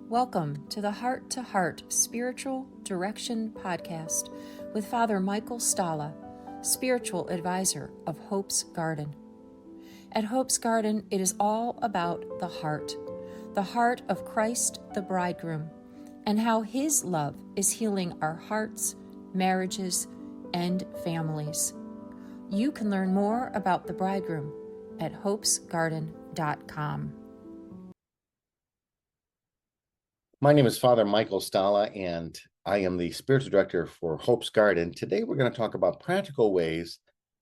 Welcome to the Heart to Heart Spiritual Direction Podcast with Father Michael Stala, Spiritual Advisor of Hope's Garden. At Hope's Garden, it is all about the heart of Christ the Bridegroom, and how His love is healing our hearts, marriages, and families. You can learn more about the Bridegroom at hopesgarden.com. My name is Father Michael Stala, and I am the Spiritual Director for Hope's Garden. Today, we're going to talk about practical ways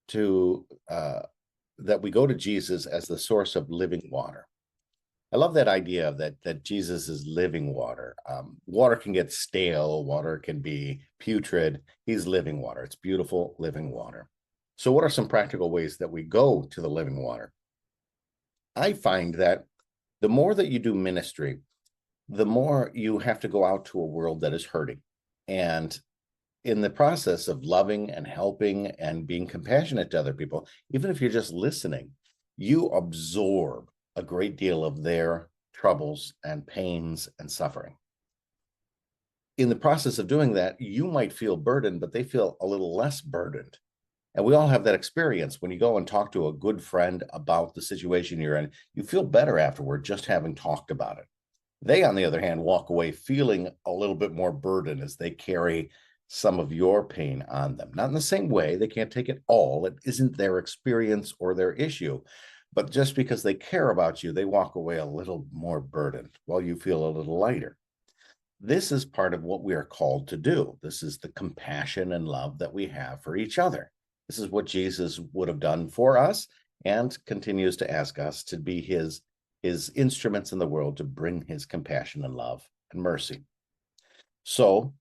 to that we go to Jesus as the source of living water. I love that idea that Jesus is living water. Water can get stale, water can be putrid. He's living water. It's beautiful living water. So what are some practical ways that we go to the living water? I find that the more that you do ministry, the more you have to go out to a world that is hurting. And in the process of loving and helping and being compassionate to other people, even if you're just listening, you absorb a great deal of their troubles and pains and suffering. In the process of doing that, you might feel burdened, but they feel a little less burdened. And we all have that experience. When you go and talk to a good friend about the situation you're in, you feel better afterward just having talked about it. They, on the other hand, walk away feeling a little bit more burden as they carry some of your pain on them. Not in the same way, they can't take it all. It isn't their experience or their issue. But just because they care about you, they walk away a little more burdened while you feel a little lighter. This is part of what we are called to do. This is the compassion and love that we have for each other. This is what Jesus would have done for us and continues to ask us to be his instruments in the world to bring his compassion and love and mercy. So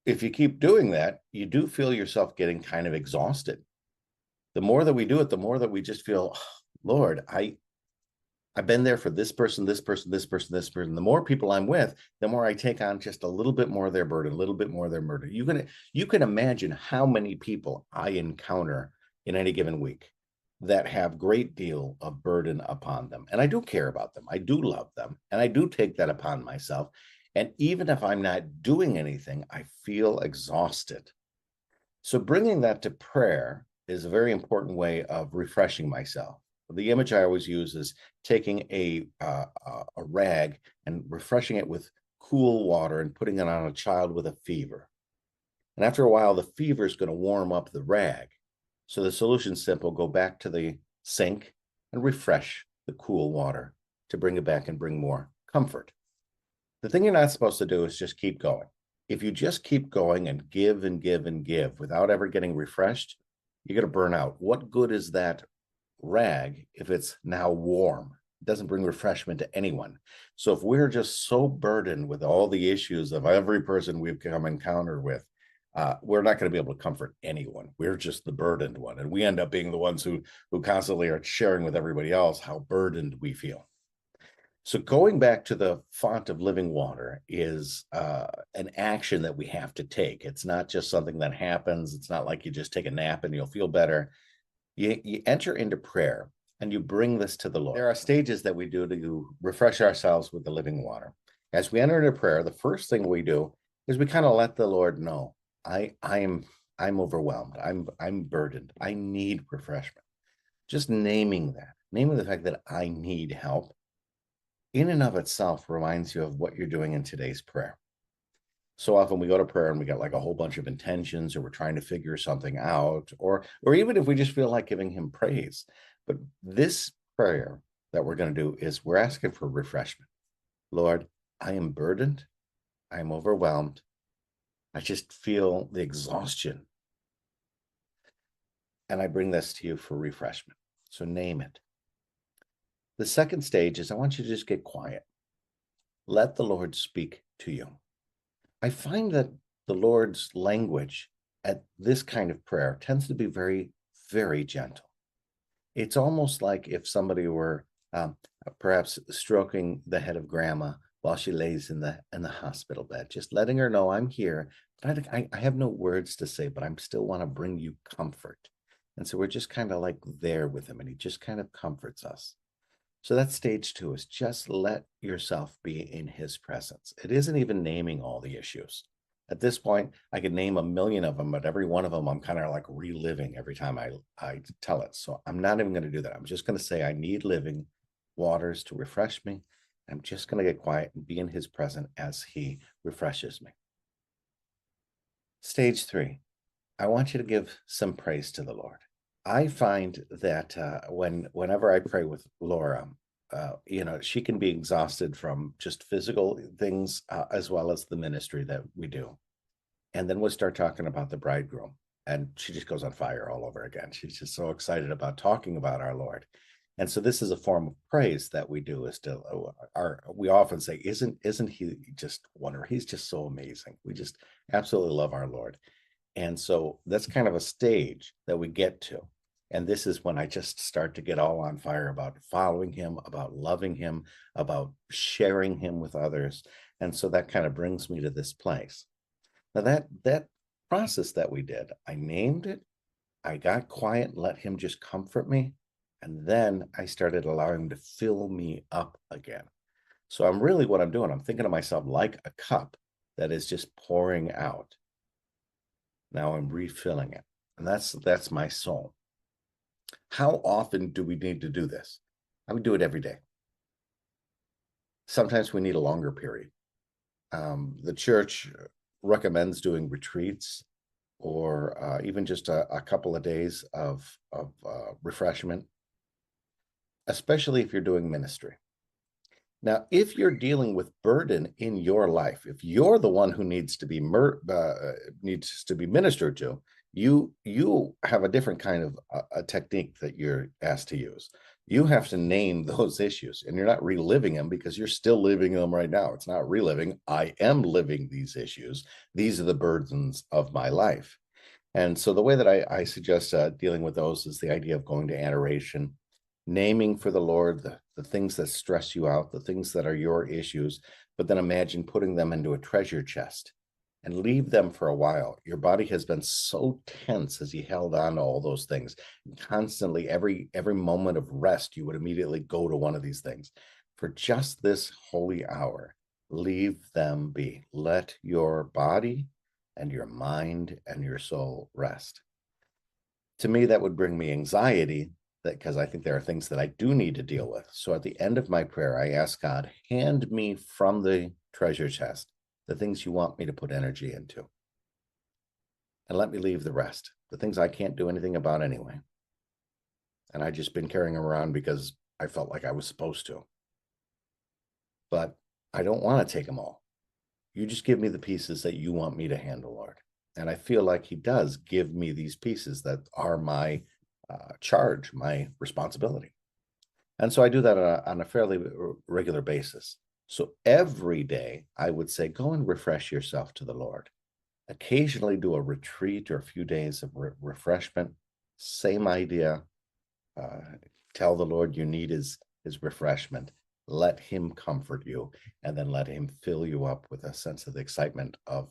if you keep doing that, you do feel yourself getting kind of exhausted. The more that we do it, the more that we just feel, oh, Lord, I've been there for this person, this person, this person, this person. The more people I'm with, the more I take on just a little bit more of their burden, a little bit more of their murder. You can imagine how many people I encounter in any given week that have great deal of burden upon them. And I do care about them. I do love them. And I do take that upon myself. And even if I'm not doing anything, I feel exhausted. So bringing that to prayer is a very important way of refreshing myself. The image I always use is taking a rag and refreshing it with cool water and putting it on a child with a fever. And after a while, the fever is going to warm up the rag. So the solution's simple: go back to the sink and refresh the cool water to bring it back and bring more comfort. The thing you're not supposed to do is just keep going. If you just keep going and give and give and give without ever getting refreshed, you're going to burn out. What good is that rag if it's now warm? It doesn't bring refreshment to anyone. So if we're just so burdened with all the issues of every person we've come encounter with, we're not going to be able to comfort anyone. We're just the burdened one. And we end up being the ones who constantly are sharing with everybody else how burdened we feel. So going back to the font of living water is an action that we have to take. It's not just something that happens. It's not like you just take a nap and you'll feel better. You enter into prayer and you bring this to the Lord. There are stages that we do to refresh ourselves with the living water. As we enter into prayer, the first thing we do is we kind of let the Lord know, I'm overwhelmed. I'm burdened. I need refreshment. Just naming the fact that I need help in and of itself reminds you of what you're doing in today's prayer. So often we go to prayer and we got like a whole bunch of intentions, or we're trying to figure something out, or even if we just feel like giving him praise. But this prayer that we're going to do is we're asking for refreshment. Lord, I am burdened. I am overwhelmed. I just feel the exhaustion. And I bring this to you for refreshment. So name it. The second stage is I want you to just get quiet. Let the Lord speak to you. I find that the Lord's language at this kind of prayer tends to be very, very gentle. It's almost like if somebody were perhaps stroking the head of grandma while she lays in the hospital bed, just letting her know, I'm here, but I have no words to say, but I still want to bring you comfort. And so we're just kind of like there with him, and he just kind of comforts us. So that's stage 2, is just let yourself be in his presence. It isn't even naming all the issues. At this point, I could name a million of them, but every one of them I'm kind of like reliving every time I tell it. So I'm not even going to do that. I'm just going to say I need living waters to refresh me. I'm just going to get quiet and be in his presence as he refreshes me. Stage 3, I want you to give some praise to the Lord. I find that whenever I pray with Laura, she can be exhausted from just physical things as well as the ministry that we do. And then we'll start talking about the bridegroom, and she just goes on fire all over again. She's just so excited about talking about our Lord. And so this is a form of praise that we do, is to we often say, isn't he just wonderful? He's just so amazing. We just absolutely love our Lord. And so that's kind of a stage that we get to. And this is when I just start to get all on fire about following him, about loving him, about sharing him with others. And so that kind of brings me to this place. Now that process that we did, I named it, I got quiet and let him just comfort me. And then I started allowing him to fill me up again. So what I'm doing, I'm thinking of myself like a cup that is just pouring out. Now I'm refilling it. And that's my soul. How often do we need to do this? I would do it every day. Sometimes we need a longer period. The church recommends doing retreats, or even just a couple of days of refreshment, especially if you're doing ministry. Now, if you're dealing with burden in your life, if you're the one who needs to be ministered to, you have a different kind of a technique that you're asked to use. You have to name those issues, and you're not reliving them because you're still living them right now. It's not reliving. I am living these issues. These are the burdens of my life. And so the way that I suggest dealing with those is the idea of going to adoration, naming for the Lord the things that stress you out, the things that are your issues, but then imagine putting them into a treasure chest and leave them for a while. Your body has been so tense as you held on to all those things. Constantly, every moment of rest, you would immediately go to one of these things. For just this holy hour, leave them be. Let your body and your mind and your soul rest. To me, that would bring me anxiety, because I think there are things that I do need to deal with. So at the end of my prayer, I ask God, hand me from the treasure chest the things you want me to put energy into, and let me leave the rest, the things I can't do anything about anyway. And I just been carrying them around because I felt like I was supposed to. But I don't want to take them all. You just give me the pieces that you want me to handle, Lord. And I feel like he does give me these pieces that are my charge, my responsibility. And so I do that on a fairly regular basis. So every day I would say, go and refresh yourself to the Lord. Occasionally do a retreat or a few days of refreshment. Same idea. Tell the Lord you need his refreshment. Let him comfort you, and then let him fill you up with a sense of the excitement of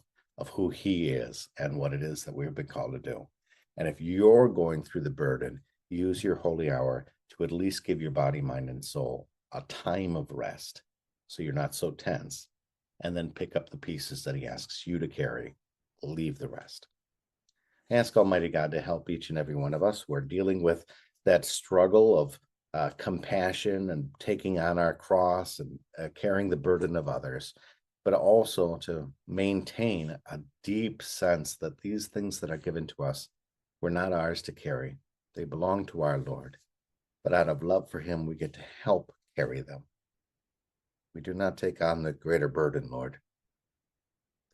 who he is and what it is that we've been called to do. And if you're going through the burden, use your holy hour to at least give your body, mind, and soul a time of rest, so you're not so tense, and then pick up the pieces that he asks you to carry. Leave the rest. Ask Almighty God to help each and every one of us who are dealing with that struggle of compassion and taking on our cross and carrying the burden of others, but also to maintain a deep sense that these things that are given to us were not ours to carry. They belong to our Lord. But out of love for him, we get to help carry them. We do not take on the greater burden, Lord.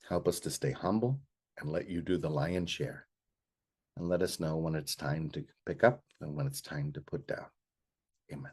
Help us to stay humble and let you do the lion's share. And let us know when it's time to pick up and when it's time to put down. Amen.